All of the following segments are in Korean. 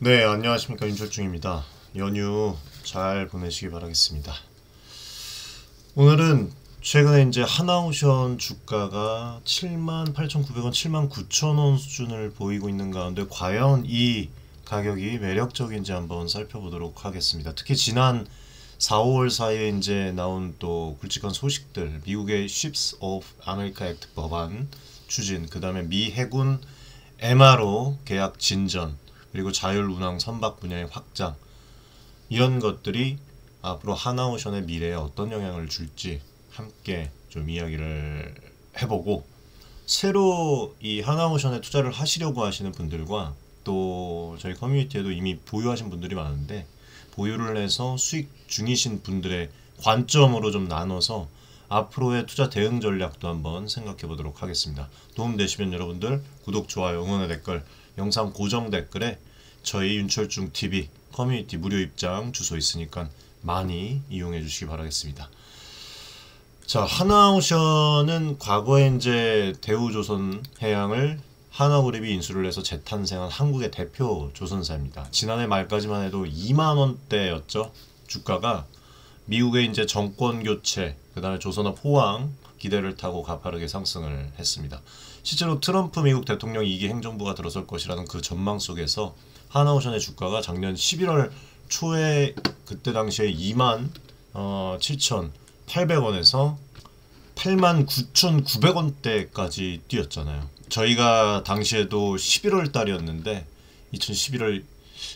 네, 안녕하십니까. 윤철중입니다. 연휴 잘 보내시기 바라겠습니다. 오늘은 최근에 이제 하나오션 주가가 78,900원, 79,000원 수준을 보이고 있는 가운데 과연 이 가격이 매력적인지 한번 살펴보도록 하겠습니다. 특히 지난 4, 5월 사이에 이제 나온 또 굵직한 소식들, 미국의 Ships of America Act 법안 추진, 그 다음에 미 해군 MRO 계약 진전, 그리고 자율운항 선박 분야의 확장, 이런 것들이 앞으로 하나오션의 미래에 어떤 영향을 줄지 함께 좀 이야기를 해보고, 새로 이 하나오션에 투자를 하시려고 하시는 분들과 또 저희 커뮤니티에도 이미 보유하신 분들이 많은데 보유를 해서 수익 중이신 분들의 관점으로 좀 나눠서 앞으로의 투자 대응 전략도 한번 생각해 보도록 하겠습니다. 도움되시면 여러분들 구독, 좋아요, 응원의 댓글, 영상 고정 댓글에 저희 윤철중TV 커뮤니티 무료 입장 주소 있으니까 많이 이용해 주시기 바라겠습니다. 자, 하나오션은 과거에 이제 대우조선해양을 하나그룹이 인수를 해서 재탄생한 한국의 대표 조선사입니다. 지난해 말까지만 해도 2만 원대였죠. 주가가 미국의 이제 정권 교체, 그 다음에 조선업 호황 기대를 타고 가파르게 상승을 했습니다. 실제로 트럼프 미국 대통령 2기 행정부가 들어설 것이라는 그 전망 속에서 하나오션의 주가가 작년 11월 초에 그때 당시에 27,800원에서 89,900원대까지 뛰었잖아요. 저희가 당시에도 11월 달이었는데 2011월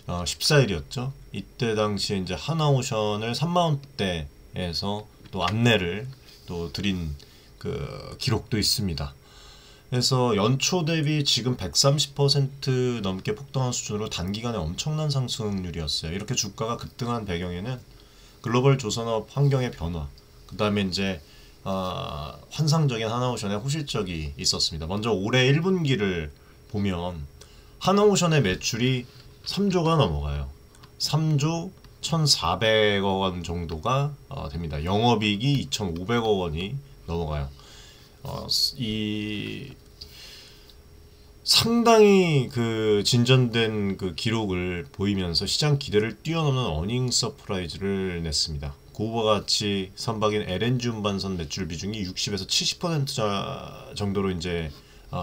14일이었죠. 이때 당시에 이제 하나오션을 3만원대에서 또 안내를 또 드린 그 기록도 있습니다. 그래서 연초 대비 지금 130% 넘게 폭등한 수준으로 단기간에 엄청난 상승률이었어요. 이렇게 주가가 급등한 배경에는 글로벌 조선업 환경의 변화, 그 다음에 이제 환상적인 하나오션의 호실적이 있었습니다. 먼저 올해 1분기를 보면 하나오션의 매출이 3조가 넘어가요. 3조 1,400억 원 정도가 됩니다. 영업이익이 2,500억 원이 넘어가요. 이 상당히 그 진전된 그 기록을 보이면서 시장 기대를 뛰어넘는 어닝 서프라이즈를 냈습니다. 고부가 가치 선박인 LNG 운반선 매출 비중이 60에서 70% 정도로 이제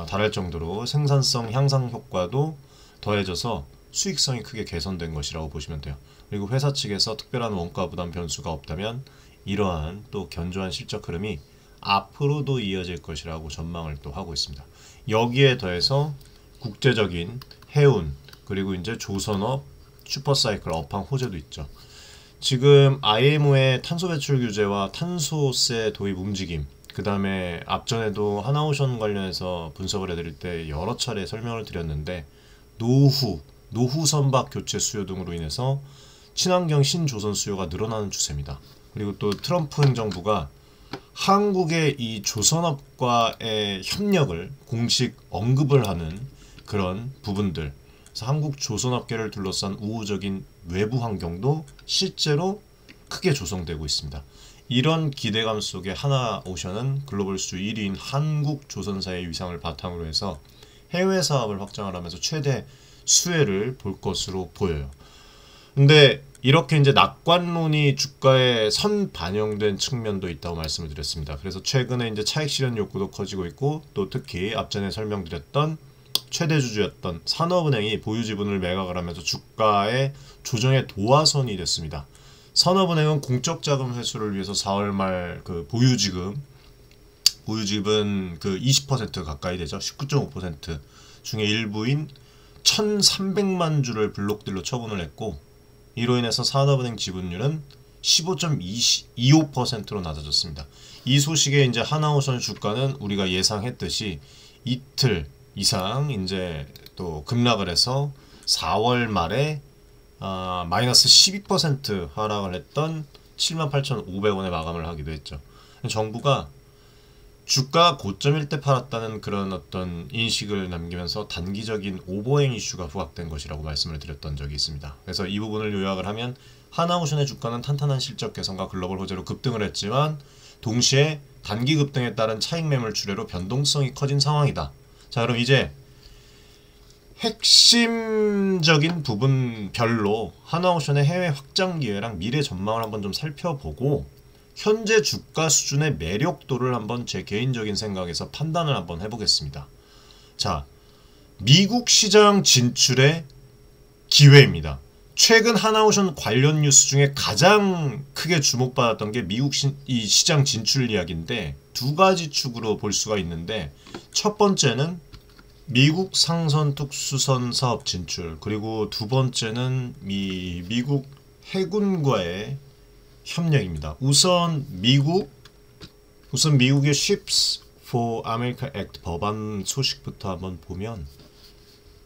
달할 정도로 생산성 향상 효과도 더해져서 수익성이 크게 개선된 것이라고 보시면 돼요. 그리고 회사 측에서 특별한 원가 부담 변수가 없다면 이러한 또 견조한 실적 흐름이 앞으로도 이어질 것이라고 전망을 또 하고 있습니다. 여기에 더해서 국제적인 해운, 그리고 이제 조선업 슈퍼사이클 업황 호재도 있죠. 지금 IMO의 탄소 배출 규제와 탄소세 도입 움직임, 그 다음에 앞전에도 하나오션 관련해서 분석을 해드릴 때 여러 차례 설명을 드렸는데 노후 선박 교체 수요 등으로 인해서 친환경 신조선 수요가 늘어나는 추세입니다. 그리고 또 트럼프 행정부가 한국의 이 조선업과의 협력을 공식 언급을 하는 그런 부분들, 그래서 한국 조선업계를 둘러싼 우호적인 외부 환경도 실제로 크게 조성되고 있습니다. 이런 기대감 속에 하나오션은 글로벌 수주 1위인 한국 조선사의 위상을 바탕으로 해서 해외 사업을 확장을 하면서 최대 수혜를 볼 것으로 보여요. 근데 이렇게 이제 낙관론이 주가에 선 반영된 측면도 있다고 말씀을 드렸습니다. 그래서 최근에 이제 차익 실현 욕구도 커지고 있고, 또 특히 앞전에 설명드렸던 최대 주주였던 산업은행이 보유 지분을 매각을 하면서 주가의 조정의 도화선이 됐습니다. 산업은행은 공적 자금 회수를 위해서 4월 말 그 보유지분 그 20% 가까이 되죠. 19.5% 중에 일부인 1,300만 주를 블록딜로 처분을 했고, 이로 인해서 산업은행 지분율은 15.25%로 낮아졌습니다. 이 소식에 이제 하나오션 주가는 우리가 예상했듯이 이틀 이상 이제 또 급락을 해서 4월 말에 마이너스 12% 하락을 했던 78,500원에 마감을 하기도 했죠. 정부가 주가 고점일 때 팔았다는 그런 어떤 인식을 남기면서 단기적인 오버행 이슈가 부각된 것이라고 말씀을 드렸던 적이 있습니다. 그래서 이 부분을 요약을 하면 하나오션의 주가는 탄탄한 실적 개선과 글로벌 호재로 급등을 했지만 동시에 단기 급등에 따른 차익 매물 출회로 변동성이 커진 상황이다. 자, 그럼 이제 핵심적인 부분별로 하나오션의 해외 확장 기회랑 미래 전망을 한번 좀 살펴보고 현재 주가 수준의 매력도를 한번 제 개인적인 생각에서 판단을 한번 해보겠습니다. 자, 미국 시장 진출의 기회입니다. 최근 하나오션 관련 뉴스 중에 가장 크게 주목받았던 게 미국 이 시장 진출 이야기인데 두 가지 축으로 볼 수가 있는데 첫 번째는 미국 상선 특수선 사업 진출, 그리고 두 번째는 미국 해군과의 협력입니다. 우선 미국의 Ships for America Act 법안 소식부터 한번 보면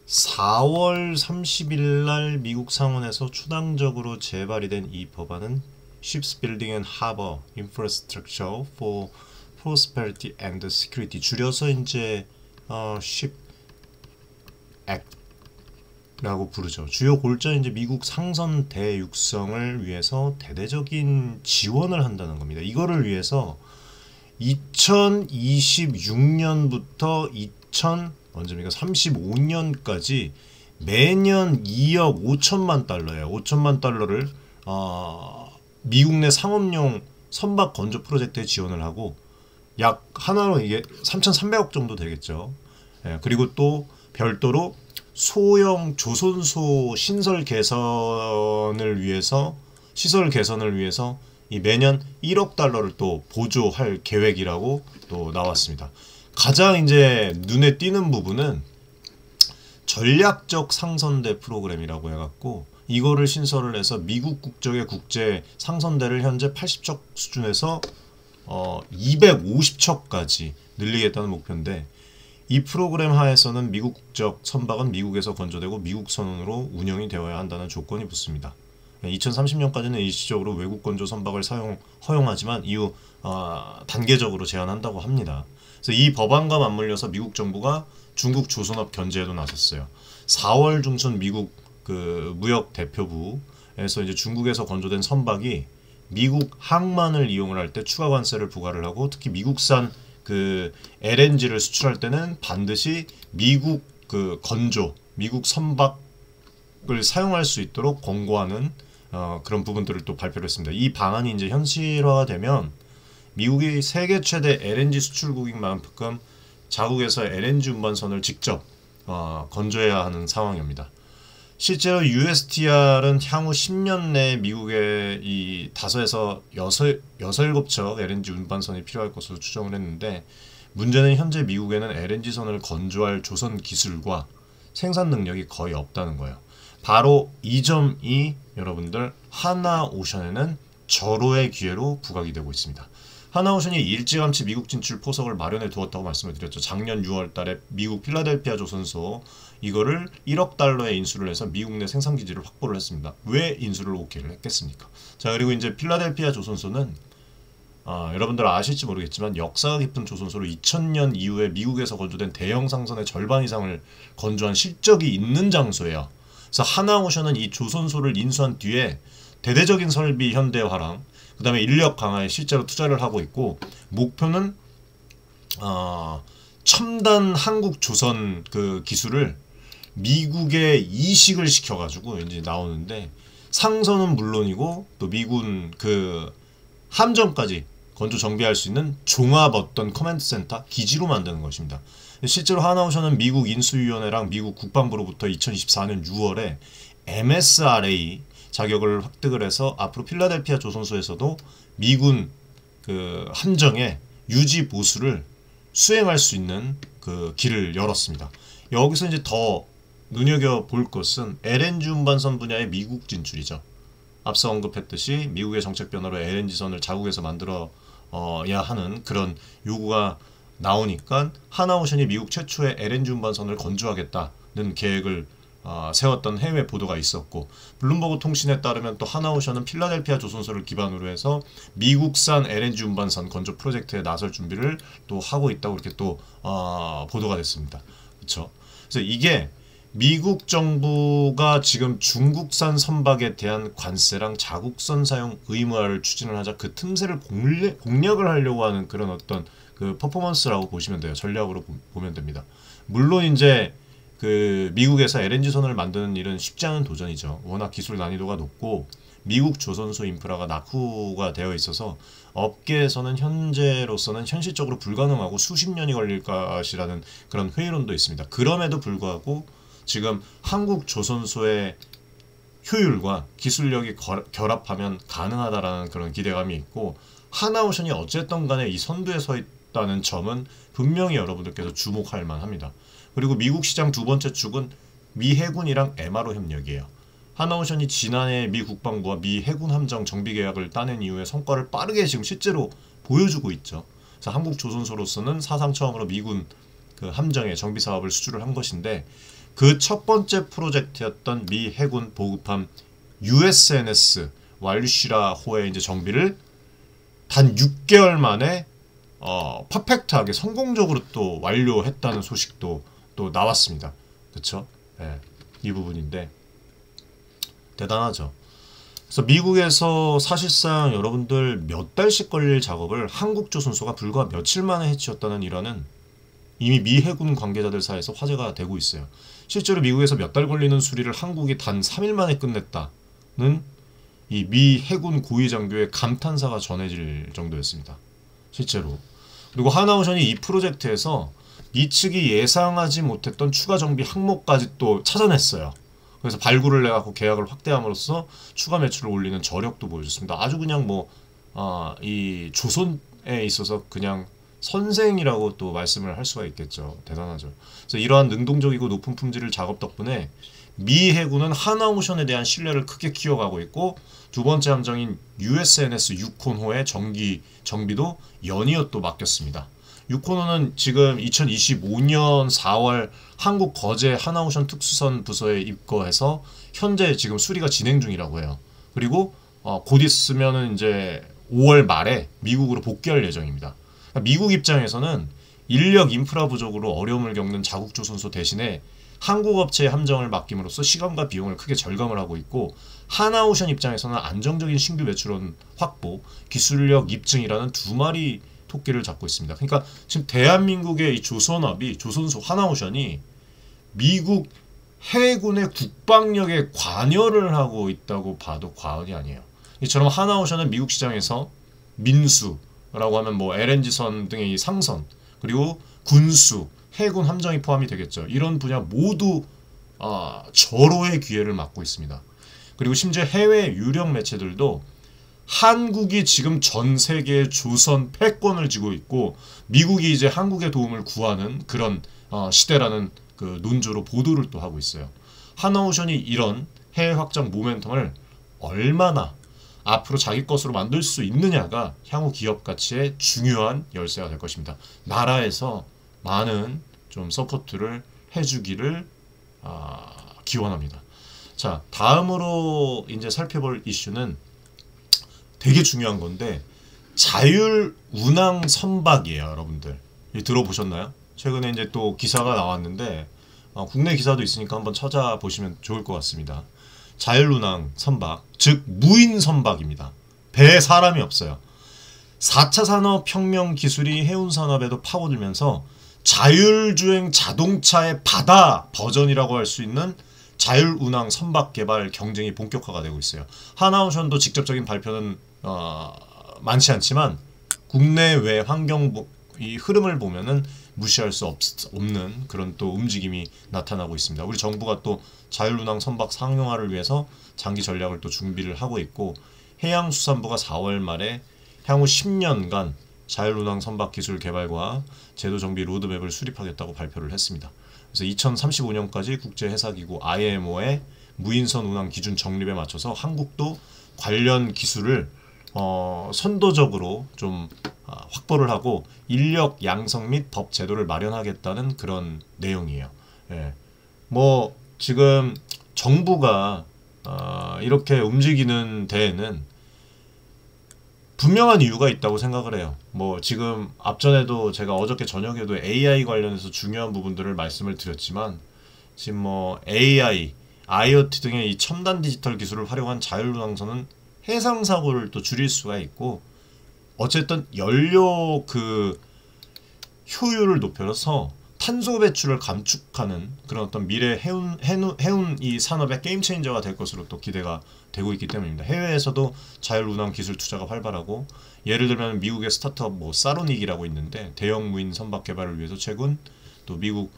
4월 30일 날 미국 상원에서 초당적으로 재발이 된 이 법안은 Ships Building and Harbor Infrastructure for Prosperity and Security, 줄여서 이제 Ship Act라고 부르죠. 주요 골자는 이제 미국 상선 대육성을 위해서 대대적인 지원을 한다는 겁니다. 이거를 위해서 2026년부터 언제입니까? 35년까지 매년 2억 5천만 달러예요. 5천만 달러를 미국 내 상업용 선박 건조 프로젝트에 지원을 하고 약 하나로 이게 3,300억 정도 되겠죠. 예, 그리고 또 별도로 소형 조선소 시설 개선을 위해서 이 매년 1억 달러를 또 보조할 계획이라고 또 나왔습니다. 가장 이제 눈에 띄는 부분은 전략적 상선대 프로그램이라고 해갖고 이거를 신설을 해서 미국 국적의 국제 상선대를 현재 80척 수준에서 250척까지 늘리겠다는 목표인데, 이 프로그램 하에서는 미국 국적 선박은 미국에서 건조되고 미국 선원으로 운영이 되어야 한다는 조건이 붙습니다. 2030년까지는 일시적으로 외국 건조 선박을 허용하지만 이후 단계적으로 제한한다고 합니다. 그래서 이 법안과 맞물려서 미국 정부가 중국 조선업 견제에도 나섰어요. 4월 중순 미국 그 무역 대표부에서 이제 중국에서 건조된 선박이 미국 항만을 이용을 할 때 추가 관세를 부과를 하고, 특히 미국산 그 LNG를 수출할 때는 반드시 미국 그 미국 선박을 사용할 수 있도록 권고하는 그런 부분들을 또 발표를 했습니다. 이 방안이 이제 현실화가 되면 미국이 세계 최대 LNG 수출국인 만큼 자국에서 LNG 운반선을 직접 건조해야 하는 상황입니다. 실제로 USTR은 향후 10년 내에 미국에 이 5에서 7척 LNG 운반선이 필요할 것으로 추정을 했는데, 문제는 현재 미국에는 LNG선을 건조할 조선 기술과 생산 능력이 거의 없다는 거예요. 바로 이 점이 여러분들 하나오션에는 절호의 기회로 부각이 되고 있습니다. 하나오션이 일찌감치 미국 진출 포석을 마련해 두었다고 말씀을 드렸죠. 작년 6월 달에 미국 필라델피아 조선소 이거를 1억 달러에 인수를 해서 미국 내 생산 기지를 확보를 했습니다. 왜 인수를 오케이를 했겠습니까? 자, 그리고 이제 필라델피아 조선소는 여러분들 아실지 모르겠지만 역사가 깊은 조선소로 2000년 이후에 미국에서 건조된 대형 상선의 절반 이상을 건조한 실적이 있는 장소예요. 그래서 하나오션은 이 조선소를 인수한 뒤에 대대적인 설비 현대화랑 그 다음에 인력 강화에 실제로 투자를 하고 있고, 목표는 첨단 한국 조선 그 기술을 미국에 이식을 시켜가지고 이제 나오는데, 상선은 물론이고 또 미군 그 함정까지 건조 정비할 수 있는 종합 커맨드 센터 기지로 만드는 것입니다. 실제로 하나오션은 미국 인수위원회랑 미국 국방부로부터 2024년 6월에 MSRA 자격을 획득을 해서 앞으로 필라델피아 조선소에서도 미군 그 함정의 유지 보수를 수행할 수 있는 그 길을 열었습니다. 여기서 이제 더 눈여겨 볼 것은 LNG 운반선 분야의 미국 진출이죠. 앞서 언급했듯이 미국의 정책 변화로 LNG선을 자국에서 만들어야 하는 그런 요구가 나오니까 하나오션이 미국 최초의 LNG 운반선을 건조하겠다는 계획을 세웠던 해외 보도가 있었고, 블룸버그 통신에 따르면 또 하나오션은 필라델피아 조선소를 기반으로 해서 미국산 LNG 운반선 건조 프로젝트에 나설 준비를 또 하고 있다고 이렇게 또 보도가 됐습니다. 그렇죠? 그래서 이게 미국 정부가 지금 중국산 선박에 대한 관세랑 자국선 사용 의무화를 추진을 하자 그 틈새를 공략을 하려고 하는 그런 어떤 그 퍼포먼스라고 보시면 돼요. 전략으로 보면 됩니다. 물론 이제 그 미국에서 LNG선을 만드는 일은 쉽지 않은 도전이죠. 워낙 기술 난이도가 높고 미국 조선소 인프라가 낙후가 되어 있어서 업계에서는 현재로서는 현실적으로 불가능하고 수십 년이 걸릴 것이라는 그런 회의론도 있습니다. 그럼에도 불구하고 지금 한국 조선소의 효율과 기술력이 결합하면 가능하다라는 그런 기대감이 있고, 하나오션이 어쨌든 간에 이 선두에 서 있다는 점은 분명히 여러분들께서 주목할 만합니다. 그리고 미국 시장 두 번째 축은 미 해군이랑 MRO 협력이에요. 하나오션이 지난해 미 국방부와 미 해군 함정 정비 계약을 따낸 이후에 성과를 빠르게 지금 실제로 보여주고 있죠. 그래서 한국 조선소로서는 사상 처음으로 미군 그 함정의 정비 사업을 수주를 한 것인데, 그 첫 번째 프로젝트였던 미 해군 보급함 USNS 왈슈라호의 이제 정비를 단 6개월 만에 퍼펙트하게 성공적으로 또 완료했다는 소식도 또 나왔습니다. 그렇죠? 네, 이 부분인데 대단하죠. 그래서 미국에서 사실상 여러분들 몇 달씩 걸릴 작업을 한국 조선소가 불과 며칠 만에 해치웠다는 일화는 이미 미 해군 관계자들 사이에서 화제가 되고 있어요. 실제로 미국에서 몇 달 걸리는 수리를 한국이 단 3일 만에 끝냈다는 이 미 해군 고위 장교의 감탄사가 전해질 정도였습니다. 실제로. 그리고 하나오션이 이 프로젝트에서 미 측이 예상하지 못했던 추가 정비 항목까지 또 찾아냈어요. 그래서 발굴을 해갖고 계약을 확대함으로써 추가 매출을 올리는 저력도 보여줬습니다. 아주 그냥 이 조선에 있어서 그냥 선생이라고 또 말씀을 할 수가 있겠죠. 대단하죠. 그래서 이러한 능동적이고 높은 품질을 작업 덕분에 미 해군은 하나오션에 대한 신뢰를 크게 키워가고 있고, 두 번째 함정인 USNS 유콘호의 정비도 연이어 또 맡겼습니다. 유콘호는 지금 2025년 4월 한국 거제 하나오션 특수선 부서에 입고해서 현재 지금 수리가 진행 중이라고 해요. 그리고 곧 있으면은 이제 5월 말에 미국으로 복귀할 예정입니다. 미국 입장에서는 인력 인프라 부족으로 어려움을 겪는 자국 조선소 대신에 한국 업체의 함정을 맡김으로써 시간과 비용을 크게 절감을 하고 있고, 하나오션 입장에서는 안정적인 신규 매출원 확보, 기술력 입증이라는 두 마리 토끼를 잡고 있습니다. 그러니까 지금 대한민국의 이 조선업이, 조선소 하나오션이 미국 해군의 국방력에 관여를 하고 있다고 봐도 과언이 아니에요. 이처럼 하나오션은 미국 시장에서 민수라고 하면 LNG선 등의 이 상선, 그리고 군수, 해군 함정이 포함이 되겠죠. 이런 분야 모두 절호의 기회를 맞고 있습니다. 그리고 심지어 해외 유력 매체들도 한국이 지금 전 세계의 조선 패권을 쥐고 있고 미국이 이제 한국의 도움을 구하는 그런 시대라는 그 논조로 보도를 또 하고 있어요. 하나오션이 이런 해외 확장 모멘텀을 얼마나 앞으로 자기 것으로 만들 수 있느냐가 향후 기업 가치의 중요한 열쇠가 될 것입니다. 나라에서 많은 좀 서포트를 해주기를 기원합니다. 자, 다음으로 이제 살펴볼 이슈는 되게 중요한 건데, 자율 운항 선박이에요, 여러분들. 들어보셨나요? 최근에 이제 또 기사가 나왔는데 국내 기사도 있으니까 한번 찾아보시면 좋을 것 같습니다. 자율 운항 선박, 즉 무인 선박입니다. 배에 사람이 없어요. 4차 산업혁명 기술이 해운 산업에도 파고들면서 자율주행 자동차의 바다 버전이라고 할 수 있는 자율운항 선박 개발 경쟁이 본격화가 되고 있어요. 하나오션도 직접적인 발표는 많지 않지만 국내외 환경 이 흐름을 보면은 무시할 수 없는 그런 또 움직임이 나타나고 있습니다. 우리 정부가 또 자율운항 선박 상용화를 위해서 장기 전략을 또 준비를 하고 있고, 해양수산부가 4월 말에 향후 10년간 자율운항 선박 기술 개발과 제도 정비 로드맵을 수립하겠다고 발표를 했습니다. 그래서 2035년까지 국제해사기구 IMO의 무인선 운항 기준 정립에 맞춰서 한국도 관련 기술을 선도적으로 좀 확보를 하고 인력 양성 및 법 제도를 마련하겠다는 그런 내용이에요. 예. 지금 정부가 이렇게 움직이는 데에는 분명한 이유가 있다고 생각을 해요. 지금 앞전에도 제가 어저께 저녁에도 AI 관련해서 중요한 부분들을 말씀을 드렸지만, 지금 AI, IoT 등의 이 첨단 디지털 기술을 활용한 자율운항선은 해상 사고를 또 줄일 수가 있고, 어쨌든 연료 그 효율을 높여서 탄소 배출을 감축하는 그런 어떤 미래 해운 이 산업의 게임 체인저가 될 것으로 또 기대가 되고 있기 때문입니다. 해외에서도 자율 운항 기술 투자가 활발하고, 예를 들면 미국의 스타트업 뭐 사로닉이라고 있는데 대형 무인 선박 개발을 위해서 최근 또 미국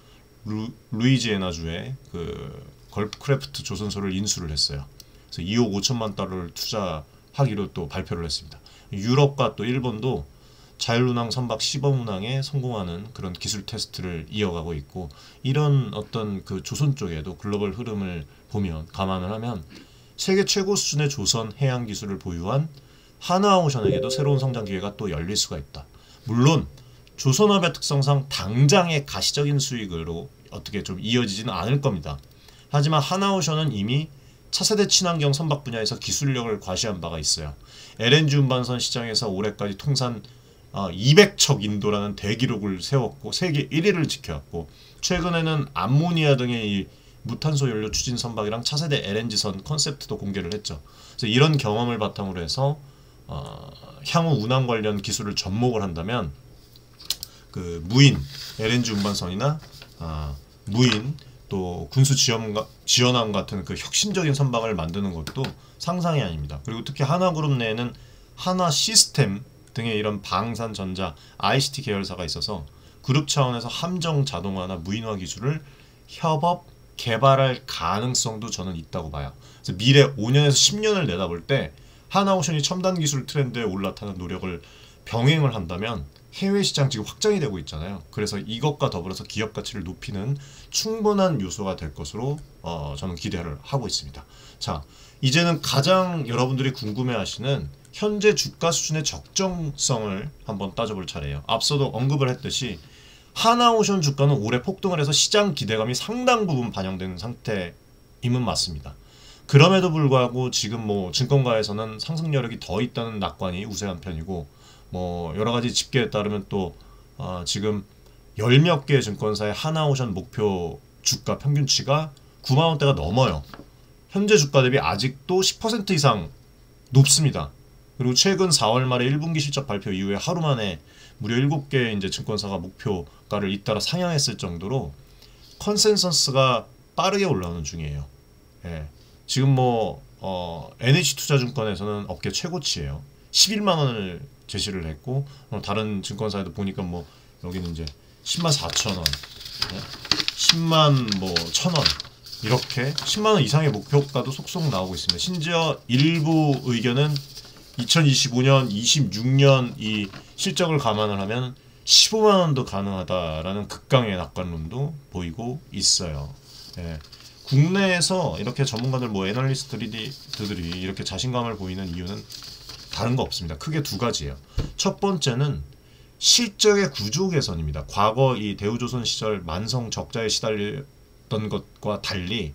루이지애나주의 그 걸프크래프트 조선소를 인수를 했어요. 그래서 2억 5천만 달러를 투자하기로 또 발표를 했습니다. 유럽과 또 일본도 자율운항 선박 시범 운항에 성공하는 그런 기술 테스트를 이어가고 있고, 이런 어떤 그 조선 쪽에도 글로벌 흐름을 보면 감안을 하면 세계 최고 수준의 조선 해양 기술을 보유한 하나오션에게도 새로운 성장 기회가 또 열릴 수가 있다. 물론 조선업의 특성상 당장의 가시적인 수익으로 어떻게 좀 이어지지는 않을 겁니다. 하지만 하나오션은 이미 차세대 친환경 선박 분야에서 기술력을 과시한 바가 있어요. LNG 운반선 시장에서 올해까지 통산 200척 인도라는 대기록을 세웠고 세계 1위를 지켜왔고, 최근에는 암모니아 등의 이 무탄소 연료 추진 선박이랑 차세대 LNG선 컨셉트도 공개를 했죠. 그래서 이런 경험을 바탕으로 해서 향후 운항 관련 기술을 접목을 한다면 그 무인 LNG 운반선이나 무인 또 군수 지원함 같은 그 혁신적인 선박을 만드는 것도 상상이 아닙니다. 그리고 특히 하나그룹 내에는 하나 시스템 등의 이런 방산, 전자, ICT 계열사가 있어서 그룹 차원에서 함정 자동화나 무인화 기술을 협업, 개발할 가능성도 저는 있다고 봐요. 그래서 미래 5년에서 10년을 내다볼 때 하나오션이 첨단 기술 트렌드에 올라타는 노력을 병행을 한다면 해외 시장 지금 확장이 되고 있잖아요. 그래서 이것과 더불어서 기업 가치를 높이는 충분한 요소가 될 것으로 저는 기대를 하고 있습니다. 자, 이제는 가장 여러분들이 궁금해하시는 현재 주가 수준의 적정성을 한번 따져볼 차례예요. 앞서도 언급을 했듯이 하나오션 주가는 올해 폭등을 해서 시장 기대감이 상당 부분 반영되는 상태임은 맞습니다. 그럼에도 불구하고 지금 뭐 증권가에서는 상승 여력이 더 있다는 낙관이 우세한 편이고, 뭐 여러 가지 집계에 따르면 또 지금 열 몇 개의 증권사의 하나오션 목표 주가 평균치가 9만 원대가 넘어요. 현재 주가 대비 아직도 10% 이상 높습니다. 그리고 최근 4월 말에 1분기 실적 발표 이후에 하루 만에 무려 7개의 이제 증권사가 목표가를 잇따라 상향했을 정도로 컨센서스가 빠르게 올라오는 중이에요. 예. 지금 뭐 NH투자증권에서는 업계 최고치예요. 11만 원을 제시를 했고, 다른 증권사에도 보니까 뭐 여기는 이제 10만 4천 원, 10만 뭐 1,000원 이렇게 10만 원 이상의 목표가도 속속 나오고 있습니다. 심지어 일부 의견은 2025년, 26년 이 실적을 감안을 하면 15만 원도 가능하다라는 극강의 낙관론도 보이고 있어요. 예. 국내에서 이렇게 전문가들 뭐 애널리스트들이 이렇게 자신감을 보이는 이유는 다른 거 없습니다. 크게 두 가지예요. 첫 번째는 실적의 구조 개선입니다. 과거 이 대우조선 시절 만성 적자에 시달렸던 것과 달리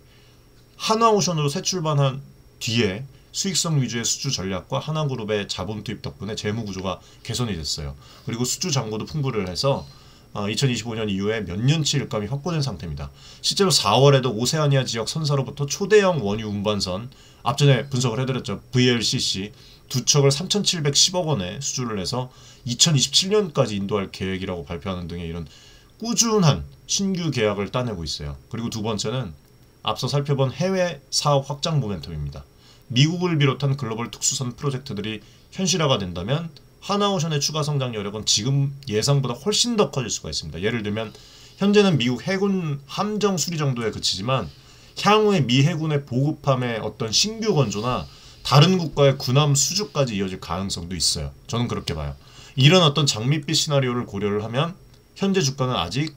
하나오션으로 새 출발한 뒤에 수익성 위주의 수주 전략과 하나그룹의 자본 투입 덕분에 재무 구조가 개선이 됐어요. 그리고 수주 잔고도 풍부를 해서 2025년 이후에 몇 년치 일감이 확보된 상태입니다. 실제로 4월에도 오세아니아 지역 선사로부터 초대형 원유 운반선, 앞전에 분석을 해드렸죠. VLCC 두 척을 3,710억 원에 수주를 해서 2027년까지 인도할 계획이라고 발표하는 등의 이런 꾸준한 신규 계약을 따내고 있어요. 그리고 두 번째는 앞서 살펴본 해외 사업 확장 모멘텀입니다. 미국을 비롯한 글로벌 특수선 프로젝트들이 현실화가 된다면 하나오션의 추가 성장 여력은 지금 예상보다 훨씬 더 커질 수가 있습니다. 예를 들면 현재는 미국 해군 함정 수리 정도에 그치지만 향후에 미 해군의 보급함의 어떤 신규 건조나 다른 국가의 군함 수주까지 이어질 가능성도 있어요. 저는 그렇게 봐요. 이런 어떤 장밋빛 시나리오를 고려를 하면 현재 주가는 아직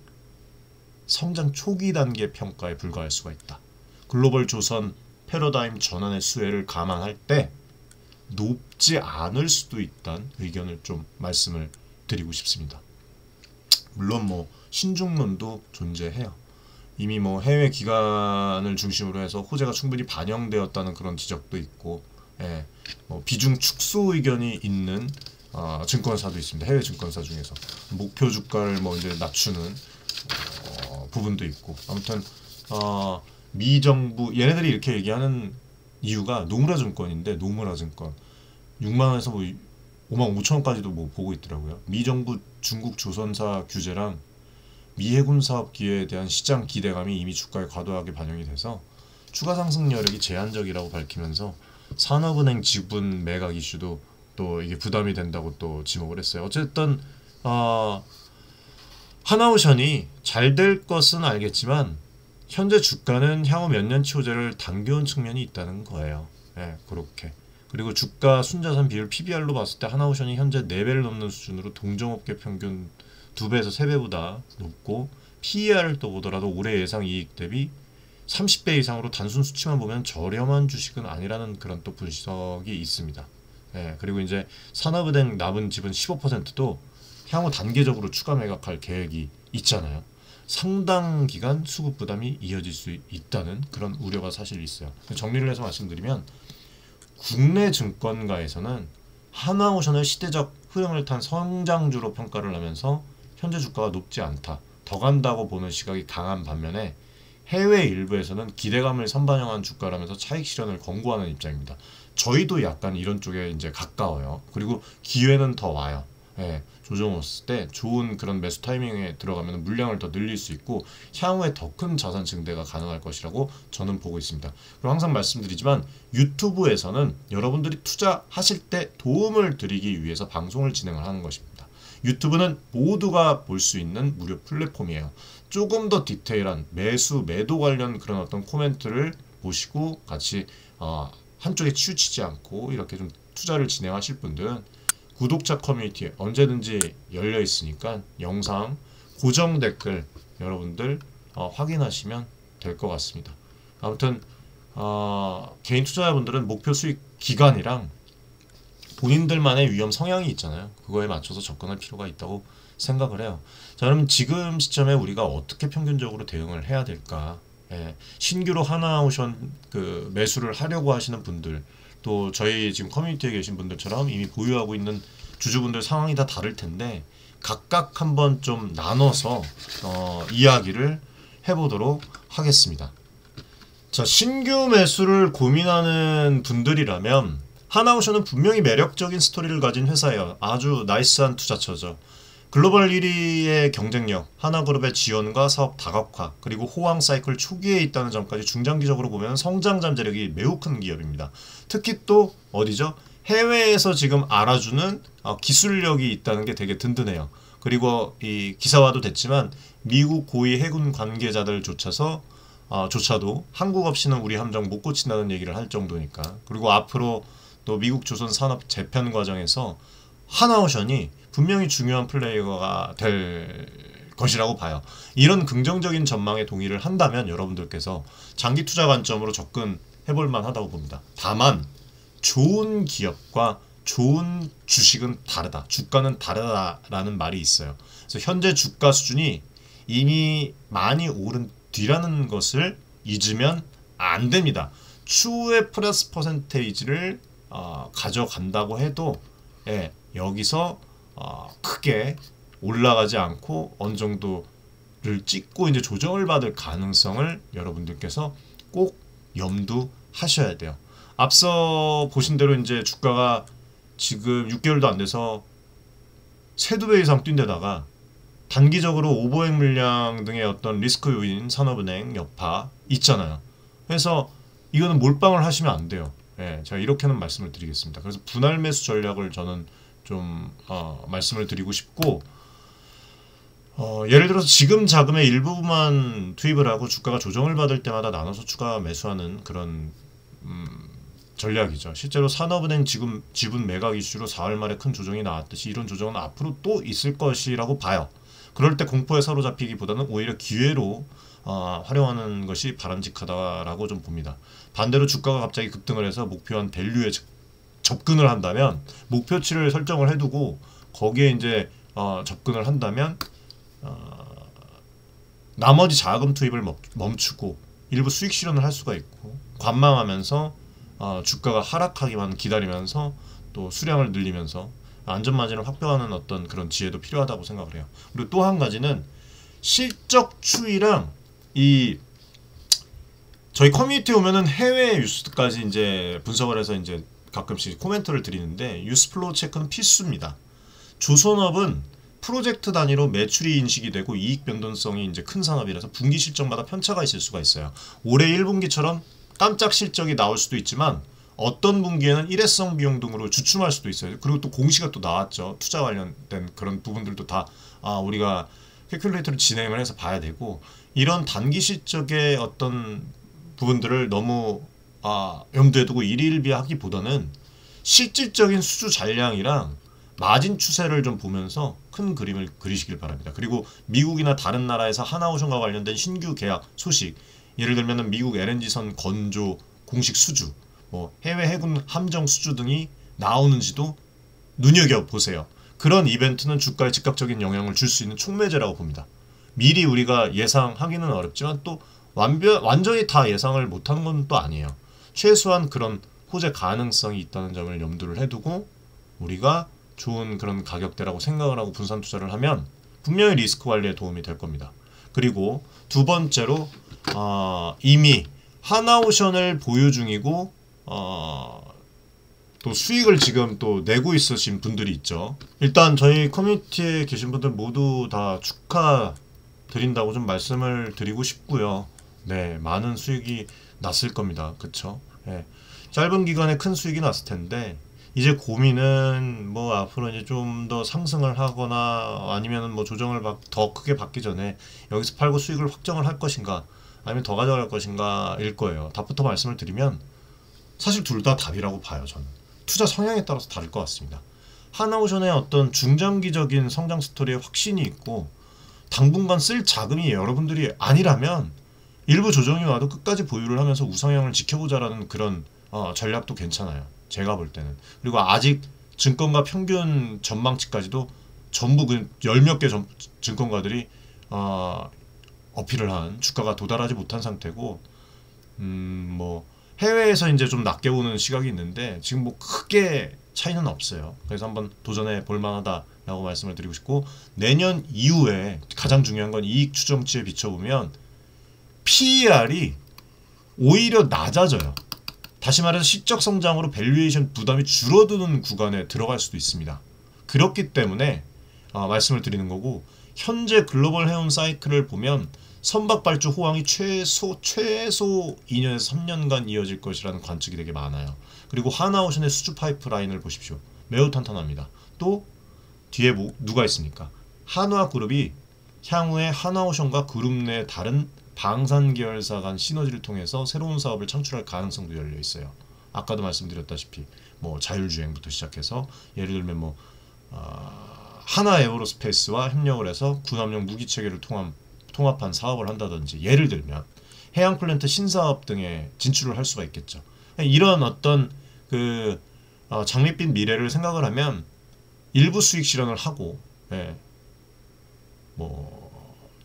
성장 초기 단계 평가에 불과할 수가 있다. 글로벌 조선 패러다임 전환의 수혜를 감안할 때 높지 않을 수도 있다는 의견을 좀 말씀을 드리고 싶습니다. 물론 뭐 신중론도 존재해요. 이미 뭐 해외 기관을 중심으로 해서 호재가 충분히 반영되었다는 그런 지적도 있고, 뭐 비중 축소 의견이 있는 증권사도 있습니다. 해외 증권사 중에서 목표 주가를 뭐 이제 낮추는 부분도 있고, 아무튼 미 정부 얘네들이 이렇게 얘기하는 이유가 노무라증권인데, 노무라증권 6만 원에서 뭐 5만 5천 원까지도 뭐 보고 있더라고요. 미 정부 중국 조선사 규제랑 미해군 사업 기회에 대한 시장 기대감이 이미 주가에 과도하게 반영이 돼서 추가 상승 여력이 제한적이라고 밝히면서 산업은행 지분 매각 이슈도 또 이게 부담이 된다고 또 지목을 했어요. 어쨌든 하나오션이 잘 될 것은 알겠지만 현재 주가는 향후 몇 년치 호재를 당겨온 측면이 있다는 거예요. 예, 그렇게. 그리고 주가 순자산 비율 PBR로 봤을 때 하나오션이 현재 4배를 넘는 수준으로 동종업계 평균 2배에서 3배보다 높고, PER을 또 보더라도 올해 예상 이익 대비 30배 이상으로 단순 수치만 보면 저렴한 주식은 아니라는 그런 또 분석이 있습니다. 예, 그리고 이제 산업은행 남은 지분 15%도 향후 단계적으로 추가 매각할 계획이 있잖아요. 상당 기간 수급 부담이 이어질 수 있다는 그런 우려가 사실 있어요. 정리를 해서 말씀드리면 국내 증권가에서는 하나오션을 시대적 흐름을 탄 성장주로 평가를 하면서 현재 주가가 높지 않다, 더 간다고 보는 시각이 강한 반면에 해외 일부에서는 기대감을 선반영한 주가라면서 차익 실현을 권고하는 입장입니다. 저희도 약간 이런 쪽에 이제 가까워요. 그리고 기회는 더 와요. 예, 조정했을 때 좋은 그런 매수 타이밍에 들어가면 물량을 더 늘릴 수 있고 향후에 더 큰 자산 증대가 가능할 것이라고 저는 보고 있습니다. 그리고 항상 말씀드리지만 유튜브에서는 여러분들이 투자하실 때 도움을 드리기 위해서 방송을 진행을 하는 것입니다. 유튜브는 모두가 볼 수 있는 무료 플랫폼이에요. 조금 더 디테일한 매수, 매도 관련 그런 어떤 코멘트를 보시고 같이 한쪽에 치우치지 않고 이렇게 좀 투자를 진행하실 분들은 구독자 커뮤니티에 언제든지 열려 있으니까 영상 고정 댓글 여러분들 확인하시면 될 것 같습니다. 아무튼 개인 투자자분들은 목표 수익 기간이랑 본인들만의 위험 성향이 있잖아요. 그거에 맞춰서 접근할 필요가 있다고 생각을 해요. 자, 그럼 지금 시점에 우리가 어떻게 평균적으로 대응을 해야 될까? 예, 신규로 하나오션 그 매수를 하려고 하시는 분들, 또 저희 지금 커뮤니티에 계신 분들처럼 이미 보유하고 있는 주주분들 상황이 다 다를 텐데 각각 한번 좀 나눠서 이야기를 해보도록 하겠습니다. 자, 신규 매수를 고민하는 분들이라면 하나오션은 분명히 매력적인 스토리를 가진 회사예요. 아주 나이스한 투자처죠. 글로벌 1위의 경쟁력, 하나그룹의 지원과 사업 다각화, 그리고 호황 사이클 초기에 있다는 점까지 중장기적으로 보면 성장 잠재력이 매우 큰 기업입니다. 특히 또 어디죠? 해외에서 지금 알아주는 기술력이 있다는 게 되게 든든해요. 그리고 이 기사화도 됐지만 미국 고위 해군 관계자들조차도 한국 없이는 우리 함정 못 고친다는 얘기를 할 정도니까. 그리고 앞으로 또 미국 조선 산업 재편 과정에서 하나오션이 분명히 중요한 플레이어가 될 것이라고 봐요. 이런 긍정적인 전망에 동의를 한다면 여러분들께서 장기 투자 관점으로 접근해볼 만하다고 봅니다. 다만 좋은 기업과 좋은 주식은 다르다, 주가는 다르다라는 말이 있어요. 그래서 현재 주가 수준이 이미 많이 오른 뒤라는 것을 잊으면 안 됩니다. 추후에 플러스 퍼센테이지를 가져간다고 해도 여기서 크게 올라가지 않고 어느 정도를 찍고 이제 조정을 받을 가능성을 여러분들께서 꼭 염두하셔야 돼요. 앞서 보신 대로 이제 주가가 지금 6개월도 안 돼서 3~2배 이상 뛴 데다가 단기적으로 오버행 물량 등의 어떤 리스크 요인, 산업은행 여파 있잖아요. 그래서 이거는 몰빵을 하시면 안 돼요. 제가 이렇게는 말씀을 드리겠습니다. 그래서 분할 매수 전략을 저는 좀 말씀을 드리고 싶고, 예를 들어서 지금 자금의 일부분만 투입을 하고 주가가 조정을 받을 때마다 나눠서 추가 매수하는 그런 전략이죠. 실제로 산업은행 지분 매각 이슈로 4월 말에 큰 조정이 나왔듯이 이런 조정은 앞으로 또 있을 것이라고 봐요. 그럴 때 공포에 사로잡히기보다는 오히려 기회로 활용하는 것이 바람직하다라고 좀 봅니다. 반대로 주가가 갑자기 급등을 해서 목표한 밸류에 접근을 한다면 목표치를 설정을 해두고 거기에 이제 접근을 한다면 나머지 자금 투입을 멈추고 일부 수익 실현을 할 수가 있고, 관망하면서 주가가 하락하기만 기다리면서 또 수량을 늘리면서 안전마진을 확보하는 어떤 그런 지혜도 필요하다고 생각을 해요. 그리고 또 한 가지는 실적 추이랑 저희 커뮤니티에 오면은 해외 뉴스까지 이제 분석을 해서 이제 가끔씩 코멘트를 드리는데 뉴스플로우 체크는 필수입니다. 조선업은 프로젝트 단위로 매출이 인식이 되고 이익 변동성이 이제 큰 산업이라서 분기 실적마다 편차가 있을 수가 있어요. 올해 1분기처럼 깜짝 실적이 나올 수도 있지만 어떤 분기에는 일회성 비용 등으로 주춤할 수도 있어요. 그리고 또 공시가 또 나왔죠. 투자 관련된 그런 부분들도 다 우리가 캐큘레이터를 진행을 해서 봐야 되고, 이런 단기 실적의 어떤 부분들을 너무 염두에 두고 일희일비하기보다는 실질적인 수주 잔량이랑 마진 추세를 좀 보면서 큰 그림을 그리시길 바랍니다. 그리고 미국이나 다른 나라에서 하나오션과 관련된 신규 계약 소식, 예를 들면 미국 LNG선 건조 공식 수주, 해외 해군 함정 수주 등이 나오는지도 눈여겨보세요. 그런 이벤트는 주가에 즉각적인 영향을 줄 수 있는 촉매제라고 봅니다. 미리 우리가 예상하기는 어렵지만 또 완전히 다 예상을 못하는 건 또 아니에요. 최소한 그런 호재 가능성이 있다는 점을 염두를 해두고 우리가 좋은 그런 가격대라고 생각을 하고 분산 투자를 하면 분명히 리스크 관리에 도움이 될 겁니다. 그리고 두 번째로 이미 하나오션을 보유 중이고 또 수익을 지금 또 내고 있으신 분들이 있죠. 일단 저희 커뮤니티에 계신 분들 모두 다 축하드린다고 좀 말씀을 드리고 싶고요. 네, 많은 수익이 났을 겁니다. 그쵸? 네. 짧은 기간에 큰 수익이 났을 텐데 이제 고민은 앞으로 이제 좀 더 상승을 하거나 아니면은 조정을 더 크게 받기 전에 여기서 팔고 수익을 확정을 할 것인가 아니면 더 가져갈 것인가 일 거예요. 답부터 말씀을 드리면 사실 둘 다 답이라고 봐요. 저는 투자 성향에 따라서 다를 것 같습니다. 하나오션의 어떤 중장기적인 성장 스토리에 확신이 있고 당분간 쓸 자금이 여러분들이 아니라면 일부 조정이 와도 끝까지 보유를 하면서 우상향을 지켜보자라는 그런 전략도 괜찮아요. 제가 볼 때는. 그리고 아직 증권가 평균 전망치까지도 전부 그 열몇 개 증권가들이 어필을 한 주가가 도달하지 못한 상태고, 해외에서 이제 좀 낮게 보는 시각이 있는데 지금 크게 차이는 없어요. 그래서 한번 도전해 볼 만하다라고 말씀을 드리고 싶고, 내년 이후에 가장 중요한 건 이익 추정치에 비춰보면 PER이 오히려 낮아져요. 다시 말해서 시적 성장으로 밸류에이션 부담이 줄어드는 구간에 들어갈 수도 있습니다. 그렇기 때문에 말씀을 드리는 거고, 현재 글로벌 해운 사이클을 보면 선박 발주 호황이 최소 2년에서 3년간 이어질 것이라는 관측이 되게 많아요. 그리고 하나오션의 수주 파이프라인을 보십시오. 매우 탄탄합니다. 또 뒤에 누가 있습니까? 한화그룹이 향후에 하나오션과 그룹 내 다른 방산 계열사 간 시너지를 통해서 새로운 사업을 창출할 가능성도 열려 있어요. 아까도 말씀드렸다시피 자율주행부터 시작해서 예를 들면 하나 에어로스페이스와 협력을 해서 군함용 무기 체계를 통합한 사업을 한다든지, 예를 들면 해양 플랜트 신사업 등에 진출을 할 수가 있겠죠. 이런 어떤 장밋빛 미래를 생각을 하면 일부 수익 실현을 하고,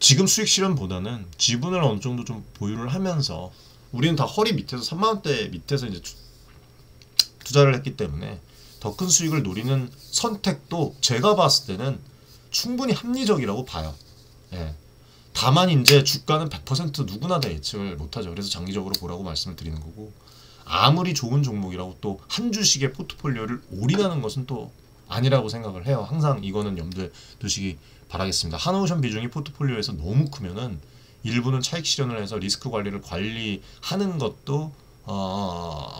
지금 수익 실현보다는 지분을 어느 정도 좀 보유를 하면서, 우리는 다 허리 밑에서 3만 원대 밑에서 이제 투자를 했기 때문에 더 큰 수익을 노리는 선택도 제가 봤을 때는 충분히 합리적이라고 봐요. 다만 이제 주가는 100% 누구나 다 예측을 못하죠. 그래서 장기적으로 보라고 말씀을 드리는 거고, 아무리 좋은 종목이라고 또 한 주식의 포트폴리오를 올인하는 것은 또 아니라고 생각을 해요. 항상 이거는 염두에 두시기 바라겠습니다. 하나오션 비중이 포트폴리오에서 너무 크면은 일부는 차익 실현을 해서 리스크 관리를 관리하는 것도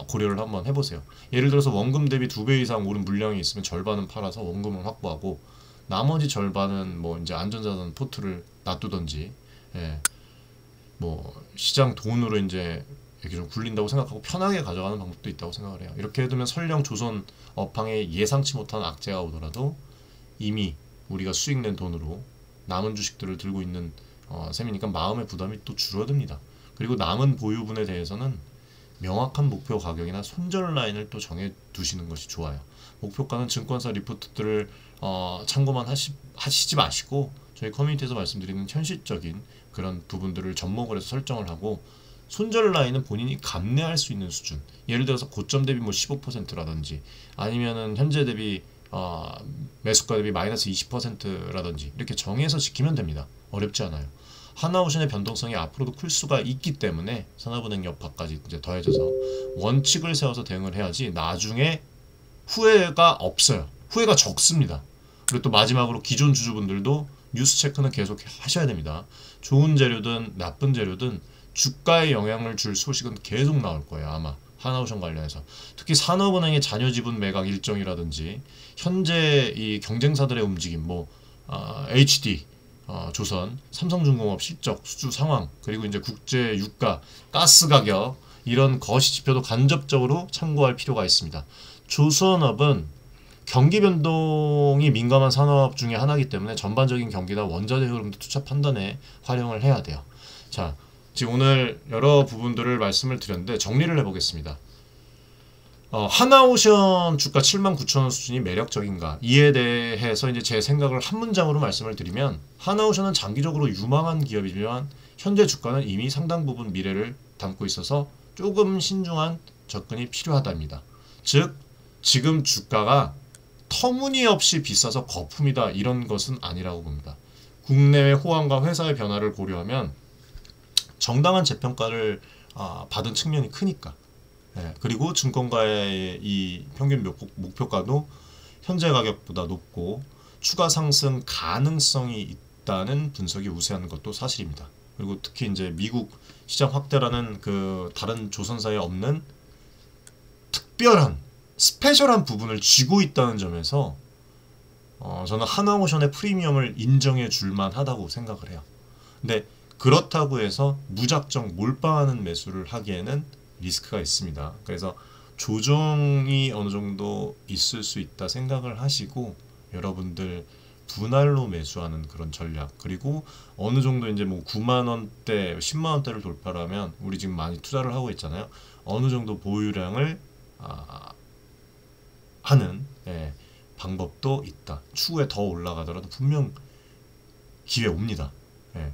고려를 한번 해보세요. 예를 들어서 원금 대비 2배 이상 오른 물량이 있으면 절반은 팔아서 원금을 확보하고 나머지 절반은 이제 안전자산 포트를 놔두던지, 시장 돈으로 이제 이렇게 좀 굴린다고 생각하고 편하게 가져가는 방법도 있다고 생각을 해요. 이렇게 해두면 설령 조선 업황에 예상치 못한 악재가 오더라도 이미 우리가 수익 낸 돈으로 남은 주식들을 들고 있는 셈이니까 마음의 부담이 또 줄어듭니다. 그리고 남은 보유분에 대해서는 명확한 목표 가격이나 손절 라인을 또 정해 두시는 것이 좋아요. 목표가는 증권사 리포트들을 참고만 하시지 마시고 저희 커뮤니티에서 말씀드리는 현실적인 그런 부분들을 접목을 해서 설정을 하고, 손절 라인은 본인이 감내할 수 있는 수준, 예를 들어서 고점 대비 15%라든지 아니면은 현재 대비 매수가 대비 마이너스 20%라든지 이렇게 정해서 지키면 됩니다. 어렵지 않아요. 하나오션의 변동성이 앞으로도 클 수가 있기 때문에 산업은행 여파까지 이제 더해져서 원칙을 세워서 대응을 해야지 나중에 후회가 없어요. 후회가 적습니다. 그리고 또 마지막으로 기존 주주분들도 뉴스 체크는 계속 하셔야 됩니다. 좋은 재료든 나쁜 재료든 주가에 영향을 줄 소식은 계속 나올 거예요. 아마 하나오션 관련해서 특히 산업은행의 자녀 지분 매각 일정이라든지 현재 이 경쟁사들의 움직임 HD 조선, 삼성중공업 실적, 수주 상황, 그리고 이제 국제 유가, 가스 가격 이런 거시 지표도 간접적으로 참고할 필요가 있습니다. 조선업은 경기 변동이 민감한 산업 중에 하나이기 때문에 전반적인 경기나 원자재 흐름도 투자 판단에 활용을 해야 돼요. 자, 지금 오늘 여러 부분들을 말씀을 드렸는데 정리를 해보겠습니다. 하나오션 주가 79,000원 수준이 매력적인가? 이에 대해서 이제 제 생각을 한 문장으로 말씀을 드리면 하나오션은 장기적으로 유망한 기업이지만 현재 주가는 이미 상당 부분 미래를 담고 있어서 조금 신중한 접근이 필요하답니다. 즉, 지금 주가가 터무니없이 비싸서 거품이다 이런 것은 아니라고 봅니다. 국내외 호황과 회사의 변화를 고려하면 정당한 재평가를 받은 측면이 크니까. 그리고 증권가의 이 평균 목표가도 현재 가격보다 높고 추가 상승 가능성이 있다는 분석이 우세한 것도 사실입니다. 그리고 특히 이제 미국 시장 확대라는 그 다른 조선사에 없는 특별한 스페셜한 부분을 쥐고 있다는 점에서 저는 하나오션의 프리미엄을 인정해 줄만 하다고 생각을 해요. 근데 그렇다고 해서 무작정 몰빵하는 매수를 하기에는 리스크가 있습니다. 그래서 조정이 어느 정도 있을 수 있다 생각을 하시고 여러분들 분할로 매수하는 그런 전략, 그리고 어느 정도 이제 9만원대, 10만원대를 돌파하면 우리 지금 많이 투자를 하고 있잖아요. 어느 정도 보유량을 하는 방법도 있다. 추후에 더 올라가더라도 분명 기회 옵니다.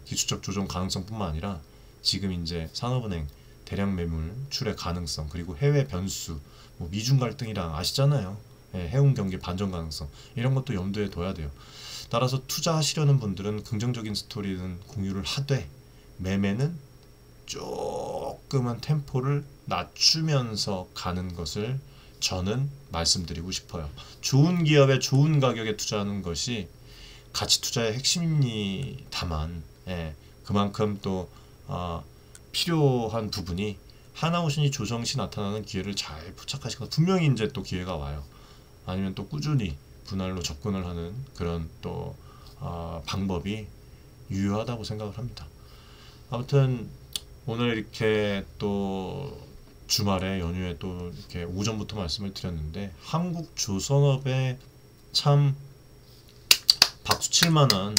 기술적 조정 가능성뿐만 아니라 지금 이제 산업은행 대량 매물 출회 가능성, 그리고 해외 변수, 미중 갈등이랑 아시잖아요. 해운 경기 반전 가능성 이런 것도 염두에 둬야 돼요. 따라서 투자하시려는 분들은 긍정적인 스토리는 공유를 하되 매매는 조금은 템포를 낮추면서 가는 것을 저는 말씀드리고 싶어요. 좋은 기업에 좋은 가격에 투자하는 것이 가치 투자의 핵심입니다만 그만큼 또 필요한 부분이 하나오션이 조정시 나타나는 기회를 잘 포착하시고 분명히 이제 또 기회가 와요. 아니면 또 꾸준히 분할로 접근을 하는 그런 또 방법이 유효하다고 생각을 합니다. 아무튼 오늘 이렇게 또 주말에 연휴에 또 이렇게 오전부터 말씀을 드렸는데 한국 조선업에 참 박수 칠만한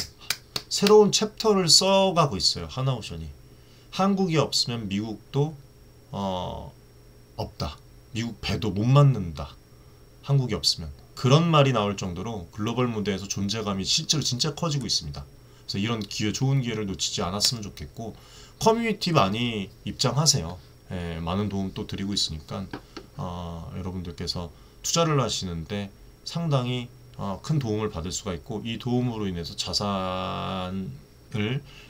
새로운 챕터를 써가고 있어요. 하나오션이. 한국이 없으면 미국도 없다. 미국 배도 못 맞는다. 한국이 없으면. 그런 말이 나올 정도로 글로벌 무대에서 존재감이 실제로 진짜 커지고 있습니다. 그래서 이런 기회, 좋은 기회를 놓치지 않았으면 좋겠고 커뮤니티 많이 입장하세요. 많은 도움 또 드리고 있으니까 여러분들께서 투자를 하시는데 상당히 큰 도움을 받을 수가 있고 이 도움으로 인해서 자산을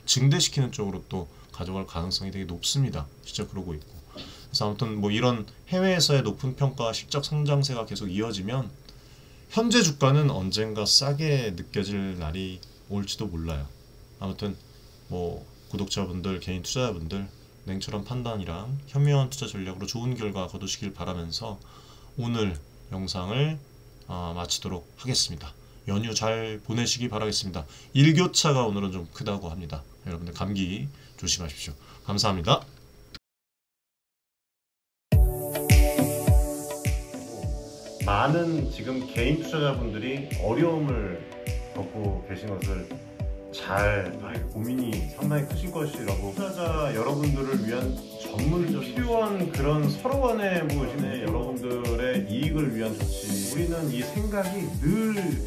증대시키는 쪽으로 또 가져갈 가능성이 되게 높습니다. 진짜 그러고 있고. 그래서 아무튼 이런 해외에서의 높은 평가와 실적 성장세가 계속 이어지면 현재 주가는 언젠가 싸게 느껴질 날이 올지도 몰라요. 아무튼 구독자분들, 개인 투자자분들 냉철한 판단이랑 현명한 투자 전략으로 좋은 결과 거두시길 바라면서 오늘 영상을 마치도록 하겠습니다. 연휴 잘 보내시기 바라겠습니다. 일교차가 오늘은 좀 크다고 합니다. 여러분들 감기 조심하십시오. 감사합니다. 많은 지금 개인 투자자분들이 어려움을 겪고 계신 것을 잘 고민이 상당히 크신 것이라고 투자자 여러분들을 위한 전문적인 필요한 그런 서로 간의 여러분들의 이익을 위한 조치 우리는 이 생각이 늘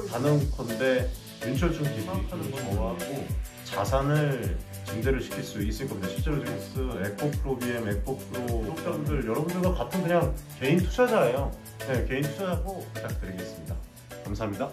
단언컨대 윤철중 TV 저하고 자산을 증대를 시킬 수 있을 겁니다. 실제로 지금 에코프로 BM, 에코프로 구독자분들 여러분들과 같은 그냥 개인 투자자예요. 개인 투자자고 부탁드리겠습니다. 감사합니다.